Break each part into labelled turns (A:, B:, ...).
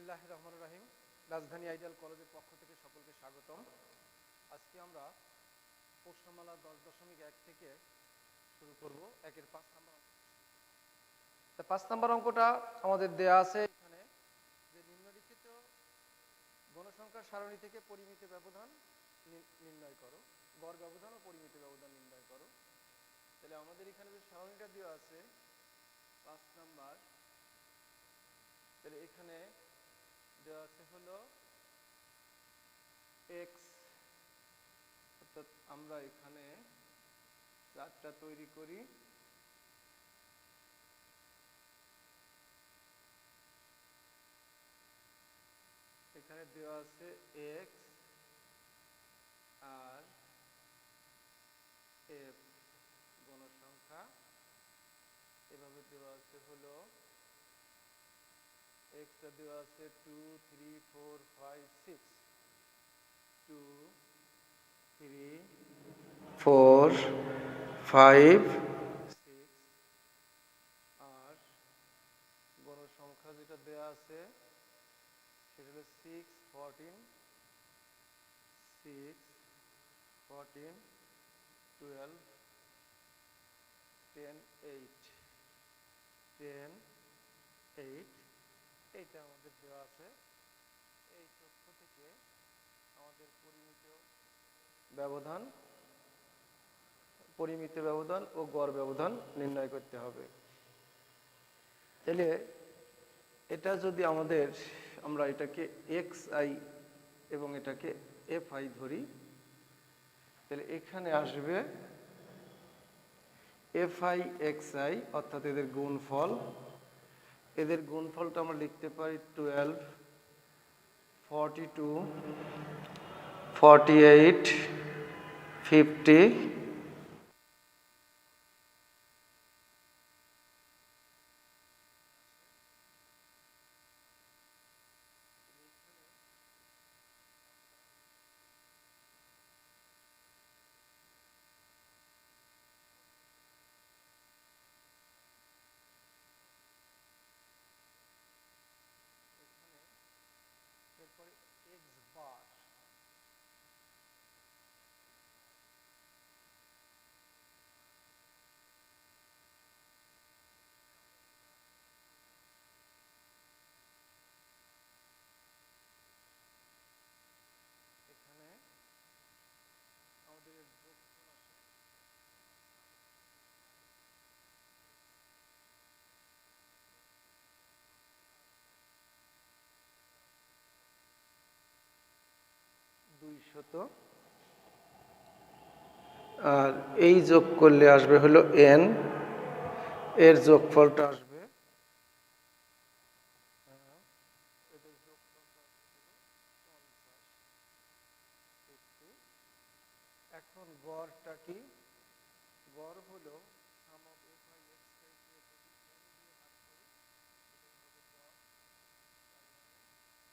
A: বিসমিল্লাহির রহমানির রহিম। রাজধানী আইডিয়াল কলেজের পক্ষ থেকে সকলকে স্বাগতম। আজকে আমরা প্রশ্নমালা 10.1 থেকে শুরু করব। একের 5 নম্বর অঙ্ক। 5 নম্বর অঙ্কটা আমাদের দেয়া আছে এখানে যে নিম্নলিখিত গণসংখ্যার সারণী থেকে পরিমিত ব্যবধান নির্ণয় করো। গড় ব্যবধান ও পরিমিত ব্যবধান নির্ণয় করো। তাহলে আমাদের এখানে যে সারণীটা দেওয়া আছে 5 নাম্বার, তাহলে এখানে দেওয়া আছে হলো এক্স, অর্থাৎ আমরা এখানে চার্টটা তৈরি করি। এখানে দেওয়া আছে এক্স আর এফ গণসংখ্যা, এভাবে দেওয়া আছে হলো এক্সটা দেওয়া আছে 2 3 4 5 6, 2 3 4 5 6, আর গণসংখ্যা যেটা দেওয়া আছে সেটা হলো 6 14 6 14 12 10 8 10 8, এইটা আমাদের দেওয়া আছে। এই তথ্য থেকে আমাদের পরিমিত ব্যবধান ও গড় ব্যবধান নির্ণয় করতে হবে। তাহলে এটা যদি আমরা এটাকে এক্স আই এবং এটাকে এফ আই ধরি, তাহলে এখানে আসবে এফ আই এক্স আই, অর্থাৎ এদের গুণফল। এদের গুণফলটা আমরা লিখতে পারি 12 42 48 50। এরপরে এক্স বার, এখানে আমাদের যোগফল আসে দুইশত, আর এই যোগ করলে আসবে হলো এন, এর যোগফলটা আসবে এদের যোগফলটা আসবে হলো 50। এখন গড়টা কি? গড় হলো sum of F I x কে যদি এন দিয়ে ভাগ করি সেটাই হবে গড়। তার মানে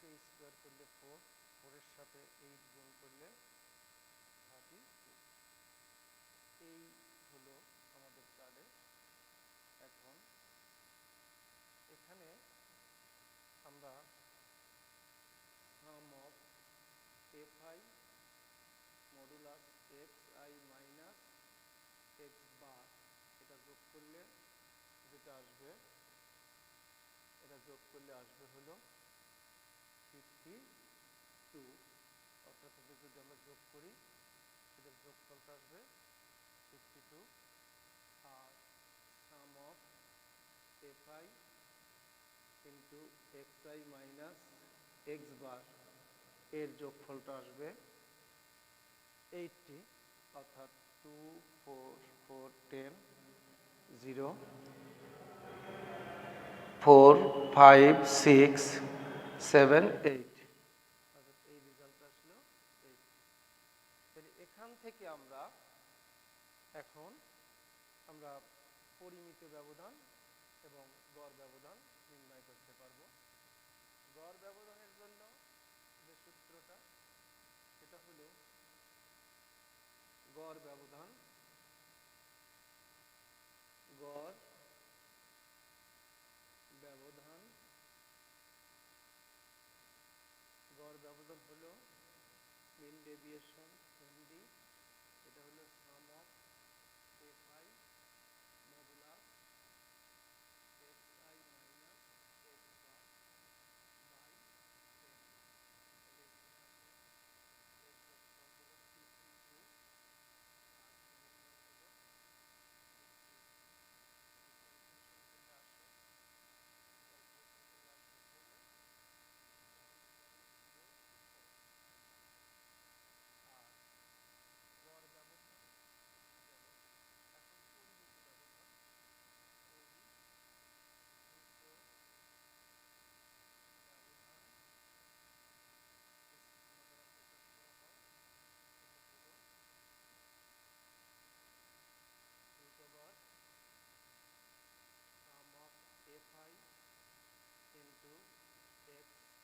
A: কে স্কোয়ার করলে 4, 4-এর সাথে 8 গুণ করলে 32। এই হলো আমাদের চার্টে। এখন এখানে আমরা sum of fi modulus xi minus x bar এটা যোগ করলে যেটা আসবে, এটা যোগ করলে আসবে হলো 52। অর্থাৎ এদের যদি আমরা যোগ করি এদের যোগফলটা আসবে 52। আর sum of fi into xi minus x bar এর যোগফলটা আসবে 80। অর্থাৎ 2 4 4 10 0 4 5 6 7 8। অর্থাৎ এই রেজাল্ট আসলো 80। তাহলে এখান থেকে আমরা এখন পরিমিত ব্যবধান এবং গড় ব্যবধান নির্ণয় করতে পারবো। গড় ব্যবধানের জন্য যে সূত্রটা সেটা হলো গড় ব্যবধান হলো মিন ডেভিয়েশন MD। এটা হলো sum of fi modulus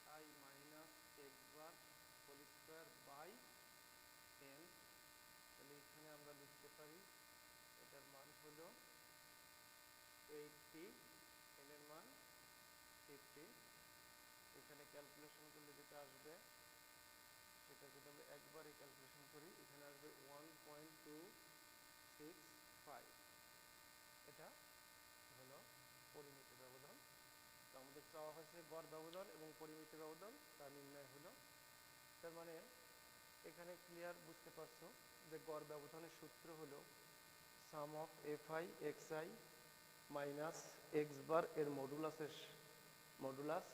A: xi minus x bar by 10। তাহলে এখানে আমরা লিখতে পারি এটার মান হলো 80, n এর মান 50। এখানে ক্যালকুলেশন করলে যেটা আসবে সেটা যদি আমরা একবারে ক্যালকুলেশন করি এখানে আসবে 1.265। এটা হলো পরিমিত ব্যবধান। তো আমাদের চাওয়া হয়েছে গড় ব্যবধান এবং পরিমিত ব্যবধান, তা নির্ণয় হলো। তার মানে এখানে ক্লিয়ার বুঝতে পারছো যে গড় ব্যবধানের সূত্র হলো sum of fi xi minus x bar এর মডুলাস।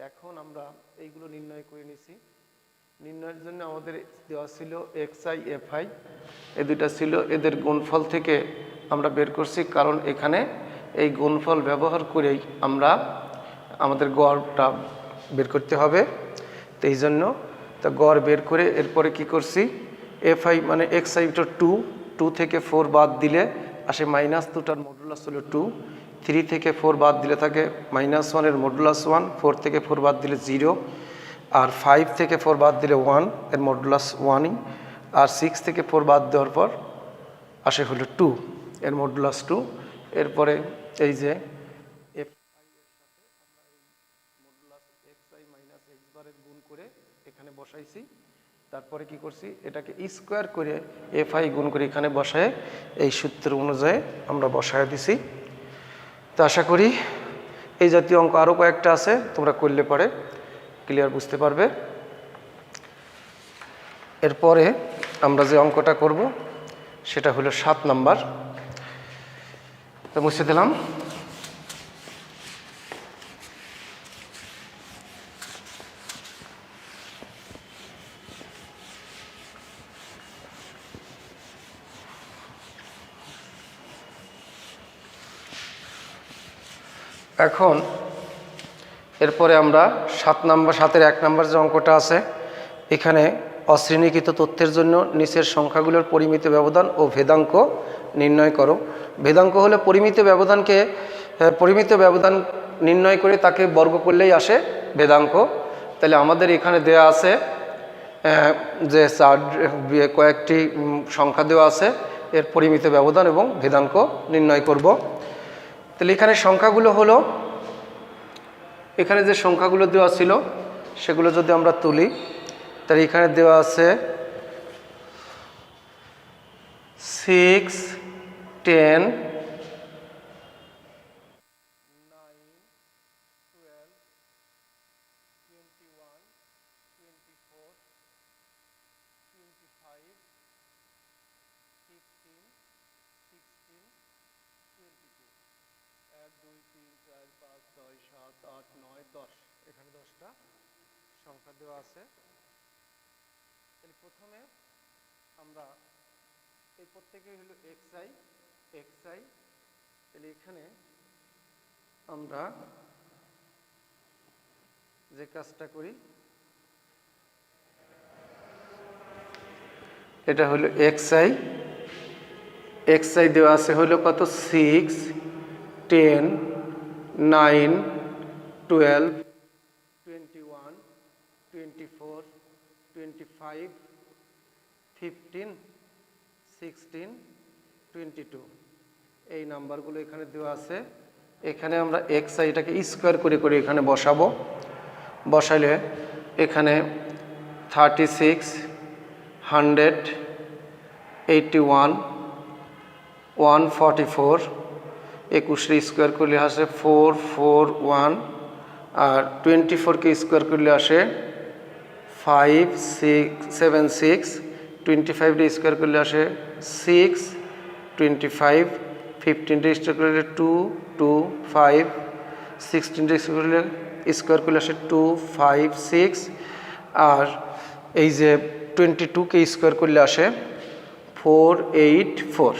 A: এখন আমরা এইগুলো নির্ণয় করে নিছি। নির্ণয়ের জন্য আমাদের দেওয়া ছিল xi fi, এই দুটা ছিল, এদের গুণফল থেকে আমরা বের করছি, কারণ এখানে এই গুণফল ব্যবহার করেই আমরা আমাদের গড়টা বের করতে হবে। তো এই জন্য তো গড় বের করে এরপরে কি করছি, fi মানে xi তো 2 থেকে 4 বাদ দিলে আসে -2টার মডুলাস হলো 2, 3 থেকে 4 বাদ দিলে থাকে -1 এর মডুলাস 1, 4 থেকে 4 বাদ দিলে 0, আর 5 থেকে 4 বাদ দিলে 1 এর মডুলাস 1ই, আর 6 থেকে 4 বাদ দেওয়ার পর আসে হলো 2 এর মডুলাস 2। এরপরে এই যে fi এর সাথে আমরা এই মডুলাস xi মাইনাস x বারের গুণ করে এখানে বসাইছি। তারপরে কি করছি, এটাকে স্কোয়ার করে fi গুণ করে এখানে বসায় এই সূত্র অনুযায়ী আমরা বসায় দিছি। তো আশা করি এই জাতীয় অঙ্ক আরও কয়েকটা আছে, তোমরা করলে পরে ক্লিয়ার বুঝতে পারবে। এরপরে আমরা যে অঙ্কটা করব সেটা হলো 7 নাম্বার। তো মুছে দিলাম। এখন এরপরে আমরা 7-এর 1 নাম্বার যে অঙ্কটা আছে, এখানে অশ্রেণীকৃত তথ্যের জন্য নিচের সংখ্যাগুলোর পরিমিত ব্যবধান ও ভেদাঙ্ক নির্ণয় করো। ভেদাঙ্ক হলে পরিমিত ব্যবধান নির্ণয় করে তাকে বর্গ করলেই আসে ভেদাঙ্ক। তাহলে আমাদের এখানে দেওয়া আছে যে কয়েকটি সংখ্যা দেওয়া আছে, এর পরিমিত ব্যবধান এবং ভেদাঙ্ক নির্ণয় করব। তাহলে এখানে সংখ্যাগুলো হলো, এখানে যে সংখ্যাগুলো দেওয়া ছিল সেগুলো যদি আমরা তুলি, তাহলে এখানে দেওয়া আছে 6, 10, 9, 12, 21, 24, 25, 15, 16, 22, 1, 2, 3, 4, 5, 6, 7, 8, 9, 10, এখানে 10টা সংখ্যা দেওয়া আছে। তাহলে প্রথমে আমরা এই প্রত্যেকেই হলো xi, তাহলে এখানে আমরা যে কাজটা করি, এটা হলো xi দেওয়া আছে হলো কত 6, 10, 9, 12, 21, 24, 25, 15, 16, 22 এই নাম্বারগুলো এখানে দেওয়া আছে। এখানে আমরা xiটাকে স্কোয়ার করে করে এখানে বসাবো। বসালে এখানে 36, 100, 81, 144, 21 স্কোয়ার করলে আসে 441, আর 24কে স্কোয়ার করলে আসে 576, 25 স্কোয়ার করলে আসে 6, 25, 15 স্কোয়ার করলে 2, 2, 5, 16 স্কোয়ার করলে আসে 2, 5, 6, আর এই যে 22কে স্কোয়ার করলে আসে 484।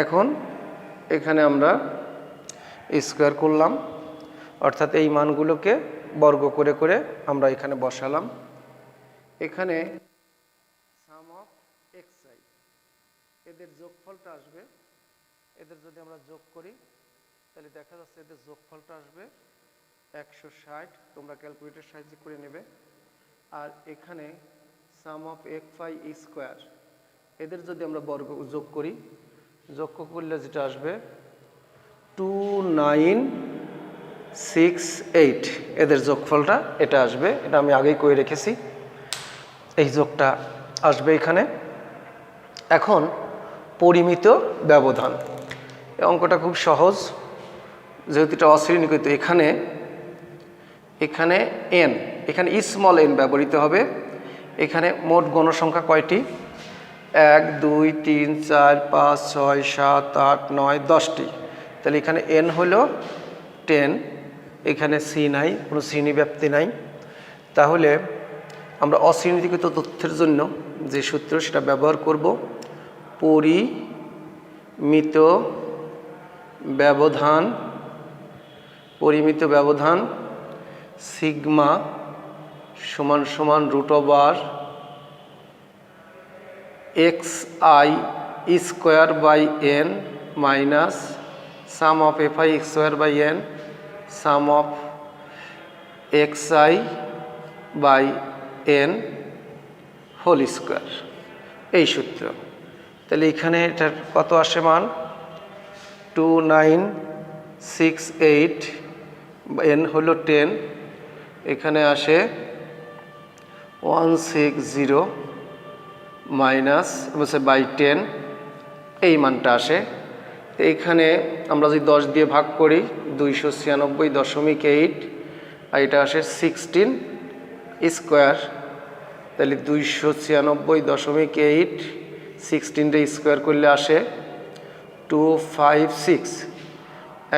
A: এখন এখানে আমরা স্কোয়ার করলাম, অর্থাৎ এই মানগুলোকে বর্গ করে করে আমরা এখানে বসালাম। এখানে সাম অফ xi, এদের যোগফলটা আসবে, এদের যদি আমরা যোগ করি তাহলে দেখা যাচ্ছে এদের যোগফলটা আসবে 160, তোমরা ক্যালকুলেটর সাহায্যে করে নেবে। আর এখানে সাম অফ xi স্কোয়ার, এদের যদি আমরা বর্গ যোগ করি, যোগ করলে যেটা আসবে 2968, এদের যোগফলটা এটা আসবে, এটা আমি আগেই করে রেখেছি, এই যোগটা আসবে এখানে। এখন পরিমিত ব্যবধান, এই অঙ্কটা খুব সহজ, যেহেতু এটা অশ্রেণীকৃত। এখানে এখানে n, এখানে স্মল n ব্যবহৃত হবে। এখানে মোট গণসংখ্যা কয়টি? 1, 2, 3, 4, 5, 6, 7, 8, 9, 10টি। তাহলে এখানে n হলো 10, এখানে c নাই, কোনো শ্রেণী ব্যাপ্তি নাই। তাহলে আমরা অশ্রেণীকৃত তথ্যের জন্য যে সূত্র সেটা ব্যবহার করব, পরিমিত ব্যবধান সিগমা সমান সমান √r xi square by n minus sum of fi square by n sum of xi by n whole square, এই সূত্র। তাহলে এখানে এটার কত আসে মান? 2968, n হলো 10, এখানে আসে 160 মাইনাস বাই 10, এই মানটা আসে। এইখানে আমরা যদি 10 দিয়ে ভাগ করি 296.8, আর এটা আসে 16 স্কোয়ার, তাহলে 296.8, 16টা স্কোয়ার করলে আসে 256।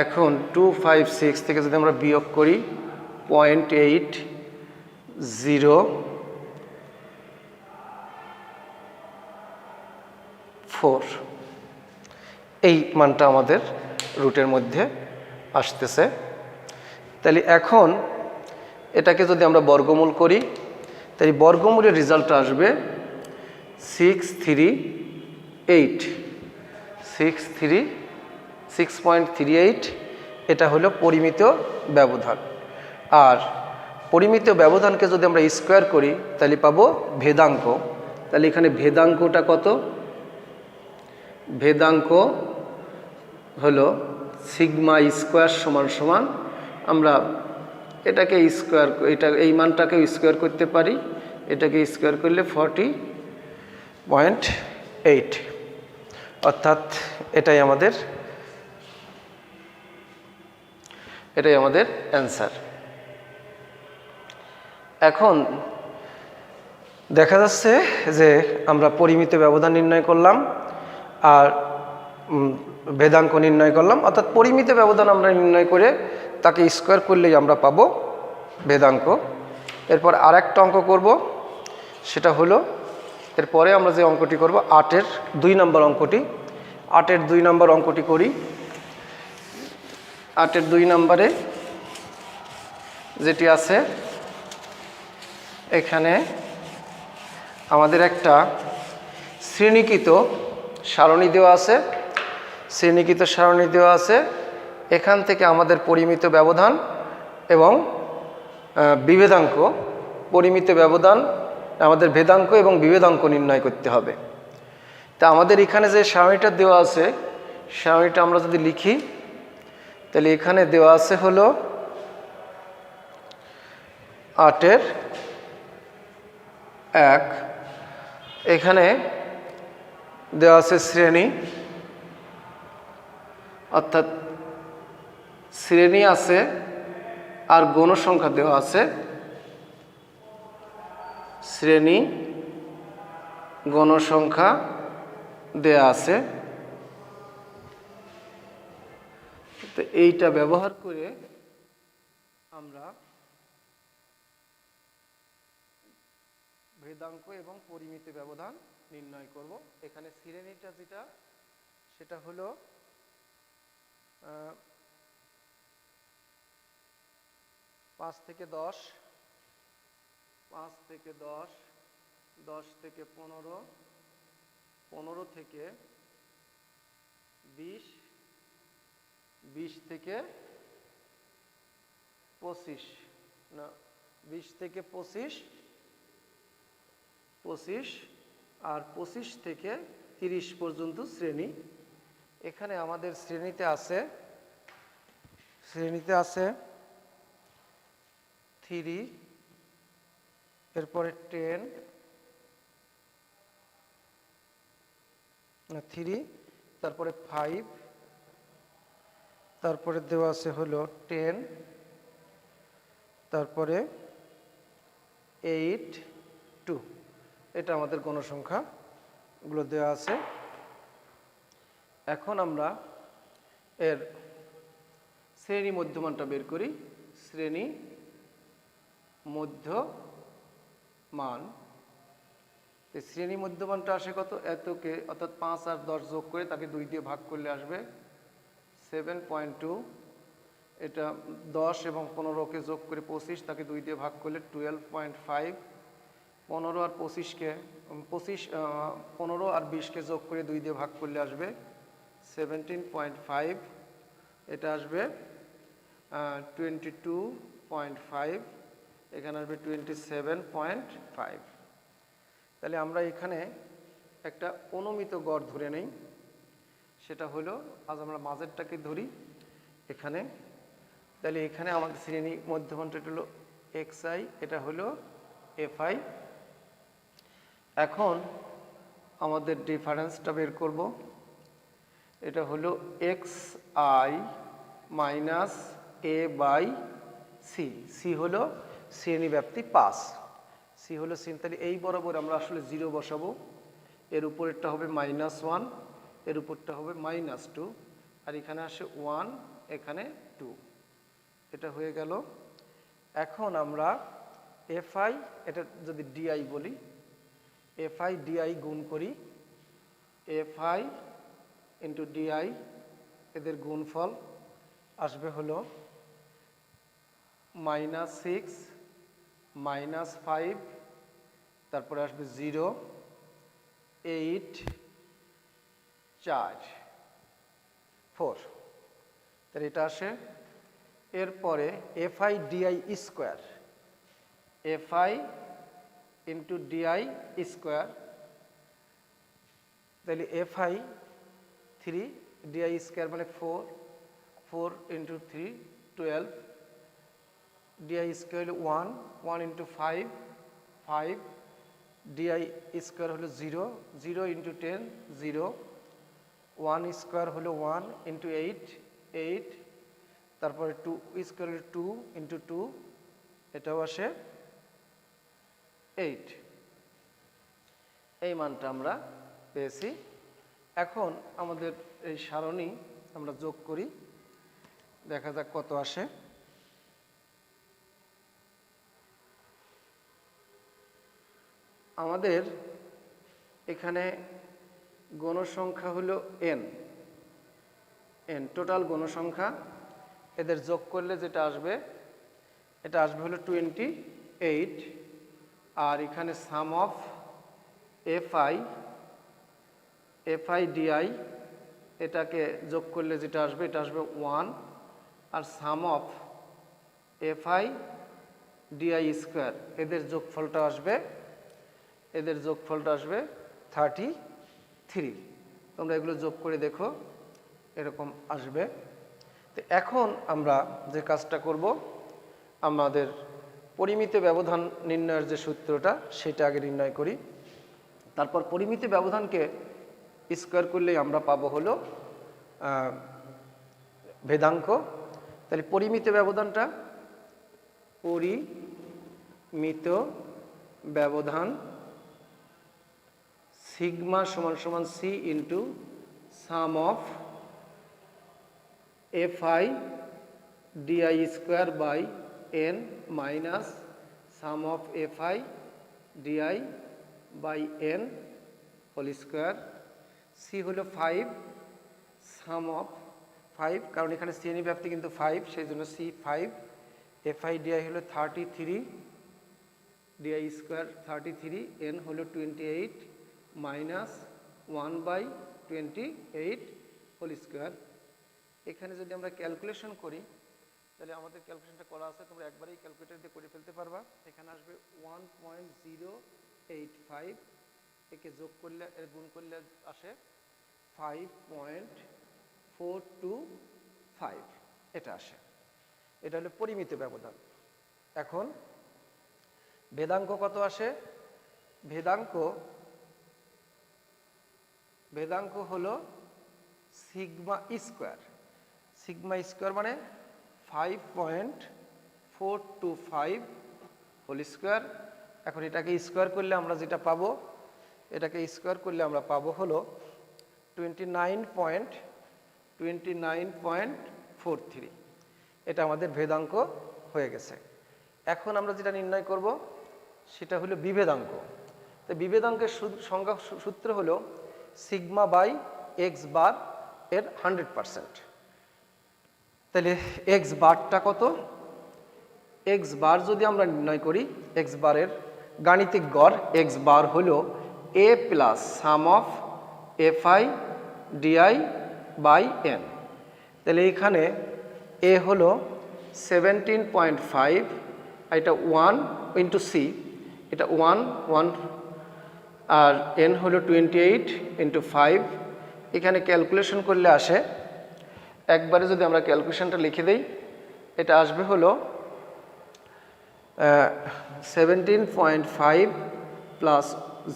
A: এখন 256 থেকে যদি আমরা বিয়োগ করি 0.804, এই মানটা আমাদের রুটের মধ্যে আসতেছে। তাহলে এখন এটাকে যদি আমরা বর্গমূল করি, তাহলে বর্গমূলের রেজাল্ট আসবে 6.38, এটা হলো পরিমিত ব্যবধান। আর পরিমিত ব্যবধানকে যদি আমরা স্কোয়ার করি তাহলে পাবো ভেদাঙ্ক। তাহলে এখানে ভেদাঙ্কটা কত? ভেদাঙ্ক হলো সিগমা স্কোয়ার সমান সমান, আমরা এটাকে স্কোয়ার, এই মানটাকে স্কোয়ার করতে পারি, এটাকে স্কোয়ার করলে 40.8, অর্থাৎ এটাই আমাদের অ্যান্সার। এখন দেখা যাচ্ছে যে আমরা পরিমিত ব্যবধান নির্ণয় করলাম আর ভেদাঙ্ক নির্ণয় করলাম, অর্থাৎ পরিমিত ব্যবধান আমরা নির্ণয় করে তাকে স্কোয়ার করলেই আমরা পাবো ভেদাঙ্ক। এরপর আরেকটা অঙ্ক করব, সেটা হলো এরপরে আমরা যে অঙ্কটি করব 8-এর 2 নম্বর অঙ্কটি। 8-এর 2 নম্বর অঙ্কটি করি। 8-এর 2 নম্বরে যেটি আছে, এখানে আমাদের একটা শ্রেণীকৃত সারণী দেওয়া আছে। শ্রেণীকৃত সারণী দেওয়া আছে, এখান থেকে আমাদের পরিমিত ব্যবধান এবং বিভেদাঙ্ক, পরিমিত ব্যবধান, আমাদের ভেদাঙ্ক এবং বিভেদাঙ্ক নির্ণয় করতে হবে। তা আমাদের এখানে যে সারণীটা দেওয়া আছে, সারণীটা আমরা যদি লিখি তাহলে এখানে দেওয়া আছে হলো 8-এর 1, এখানে দেওয়া আছে শ্রেণী, অর্থাৎ শ্রেণী আছে আর গণসংখ্যা দেওয়া আছে। শ্রেণী গণসংখ্যা দেয়া আছে। তো এইটা ব্যবহার করে আমরা ভেদাঙ্ক এবং পরিমিত ব্যবধান নির্ণয় করব। এখানে শ্রেণীটা যেটা, সেটা হলো 5 থেকে 10, 5 থেকে 10, 10 থেকে 15, 15 থেকে 20, 20 থেকে 25, না 20 থেকে 25, 25 আর 25 থেকে 30 পর্যন্ত শ্রেণী। এখানে আমাদের শ্রেণীতে আছে 3, এরপরে 10, 3, তারপরে 5, তারপরে দেওয়া আছে হলো 10, তারপরে 8, 2। এটা আমাদের গণসংখ্যাগুলো দেওয়া আছে। এখন আমরা এর শ্রেণী মধ্যমানটা বের করি। শ্রেণী মধ্যমান, শ্রেণী মধ্যমানটা আসে কত? এতকে, অর্থাৎ 5 আর 10 যোগ করে তাকে 2 দিয়ে ভাগ করলে আসবে 7.2। এটা 10 এবং 15কে যোগ করে 25, তাকে 2 দিয়ে ভাগ করলে 12.5। 15 আর 25কে 15 আর 20কে যোগ করে 2 দিয়ে ভাগ করলে আসবে 17.5। এটা আসবে 22.5, এখানে আসবে 27.5। তাহলে আমরা এখানে একটা অনুমিত গড় ধরে নেই, সেটা হলো, আজ আমরা মাঝেরটাকে ধরি এখানে। তাহলে এখানে আমাদের শ্রেণী মধ্যমানটা হলো xi, এটা হলো fi। এখন আমাদের ডিফারেন্সটা বের করব, এটা হলো xi minus a by C. C হলো শ্রেণী ব্যাপ্তি 5, সি হলো শ্রেণী। তাহলে এই বরাবর আমরা আসলে 0 বসাবো, এর উপরেরটা হবে -1, এর উপরটা হবে -2, আর এখানে আসে 1, এখানে 2। এটা হয়ে গেল। এখন আমরা fi, এটা যদি di বলি, fi di গুণ করি, fi ইন্টু di, এদের গুণফল আসবে হলো -6, -5, তারপরে আসবে 0, 8, 4, 4। তাহলে এটা আসে। এরপরে fi di square, FI into DI square, তাহলে FI 3 DI স্কোয়ার মানে 4 ইন্টু 3 12, DI স্কোয়ার হলো 1 ইন্টু 5 DI স্কোয়ার হলো 0 ইন্টু 10 0, 1 স্কোয়ার হলো 1 ইন্টু 8, তারপরে 2 স্কোয়ার হলো 2 ইন্টু 2, এটাও আসে 8। এই মানটা আমরা পেয়েছি। এখন আমাদের এই সারণী আমরা যোগ করি, দেখা যাক কত আসে। আমাদের এখানে গণসংখ্যা হলো n, টোটাল গণসংখ্যা, এদের যোগ করলে যেটা আসবে এটা আসবে হলো 28, আর এখানে সাম অফ FI DI এটাকে যোগ করলে যেটা আসবে এটা আসবে 1, আর sum of FI DI square এদের যোগফলটা আসবে 33। তোমরা এগুলো যোগ করে দেখো, এরকম আসবে। তো এখন আমরা যে কাজটা করব, আমাদের পরিমিত ব্যবধান নির্ণয়ের যে সূত্রটা সেটা আগে নির্ণয় করি, তারপর পরিমিত ব্যবধানকে স্কোয়ার করলেই আমরা পাবো হলো ভেদাঙ্ক। তাহলে পরিমিত ব্যবধানটা, পরিমিত ব্যবধান সিগমা সমান সমান C into sum of FI DI square by n minus sum of FI DI by n whole square. C হলো 5, সাম অফ 5, কারণ এখানে শ্রেণী ব্যাপ্তি কিন্তু 5, সেই জন্য C 5, FI DI হলো 33, DI স্কোয়ার 33, n হলো 28 মাইনাস 1/28 হোল স্কোয়ার। এখানে যদি আমরা ক্যালকুলেশন করি, তাহলে আমাদের ক্যালকুলেশনটা করা আছে, তোমরা একবারেই ক্যালকুলেটর দিয়ে করে ফেলতে পারবা। এখানে আসবে 1.085, একে যোগ করলে গুণ করলে আসে 5.425, এটা আসে। এটা হলো পরিমিত ব্যবধান। এখন ভেদাঙ্ক কত আসে? ভেদাঙ্ক হলো সিগমা স্কোয়ার মানে 5.425 হোল স্কোয়ার। এখন এটাকে স্কোয়ার করলে আমরা যেটা পাবো, হলো 29.43। এটা আমাদের ভেদাঙ্ক হয়ে গেছে। এখন আমরা যেটা নির্ণয় করব সেটা হলো বিভেদাঙ্ক। তো বিভেদাঙ্কের সংজ্ঞা সূত্র হলো সিগমা বাই এক্স বার এর 100%। তাহলে এক্স বারটা কত? এক্স বার যদি আমরা নির্ণয় করি, এক্স বারের গাণিতিক গড় এক্স বার হলো a plus sum of FI DI by n। তাহলে এখানে a হলো 17.5, এটা 1 ইন্টু C, এটা 1 আর n হলো 28 ইন্টু 5। এখানে ক্যালকুলেশন করলে আসে, একবারে যদি আমরা ক্যালকুলেশনটা লিখে দেই, এটা আসবে হলো 17.5 প্লাস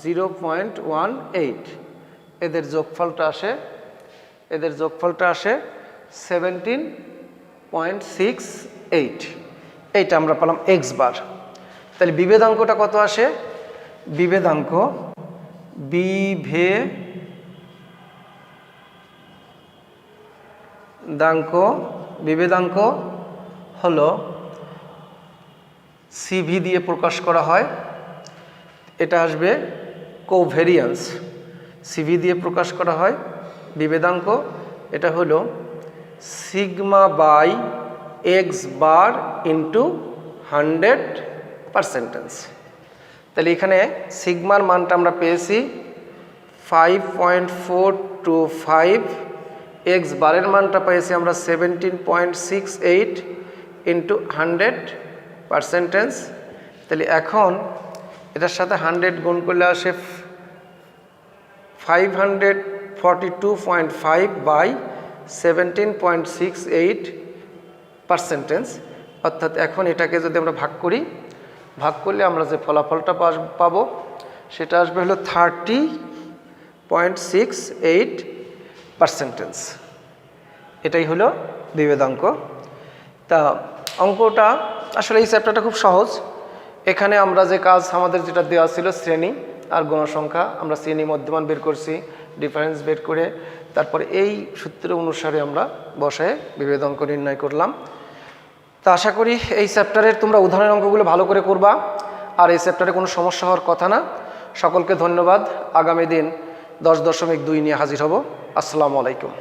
A: 0.18, এদের যোগফলটা আসে 17.68। এইটা আমরা পেলাম এক্স বার। তাহলে বিভেদাঙ্কটা কত আসে? বিভেদাঙ্ক হলো CV দিয়ে প্রকাশ করা হয়, এটা আসবে কোভেরিয়েন্স। CV দিয়ে প্রকাশ করা হয় বিভেদাঙ্ক, এটা হলো sigma by x bar into 100%। তাহলে এখানে সিগমার মানটা আমরা পেয়েছি 5.425, এক্স বারের মানটা পেয়েছি আমরা 17.68 ইন্টু 100%। তাহলে এখন এটার সাথে 100 গুণ করলে আসে 542.5 বাই 17.68%। অর্থাৎ এখন এটাকে যদি আমরা ভাগ করি, ভাগ করলে আমরা যে ফলাফলটা পাবো সেটা আসবে হলো 30.68%। এটাই হলো বিভেদাঙ্ক। তা অঙ্কটা আসলে এই চ্যাপ্টারটা খুব সহজ। এখানে আমরা যে কাজ আমাদের যেটা দেওয়া ছিল শ্রেণী আর গণসংখ্যা, আমরা শ্রেণী মধ্যমান বের করছি, ডিফারেন্স বের করে তারপরে এই সূত্র অনুসারে আমরা বসায় বিভেদাঙ্ক নির্ণয় করলাম। তা আশা করি এই চ্যাপ্টারের তোমরা উদাহরণ অঙ্কগুলো ভালো করে করবা, আর এই চ্যাপ্টারে কোনো সমস্যা হওয়ার কথা না। সকলকে ধন্যবাদ। আগামী দিন 10.2 নিয়ে হাজির হব। আসসালামু আলাইকুম।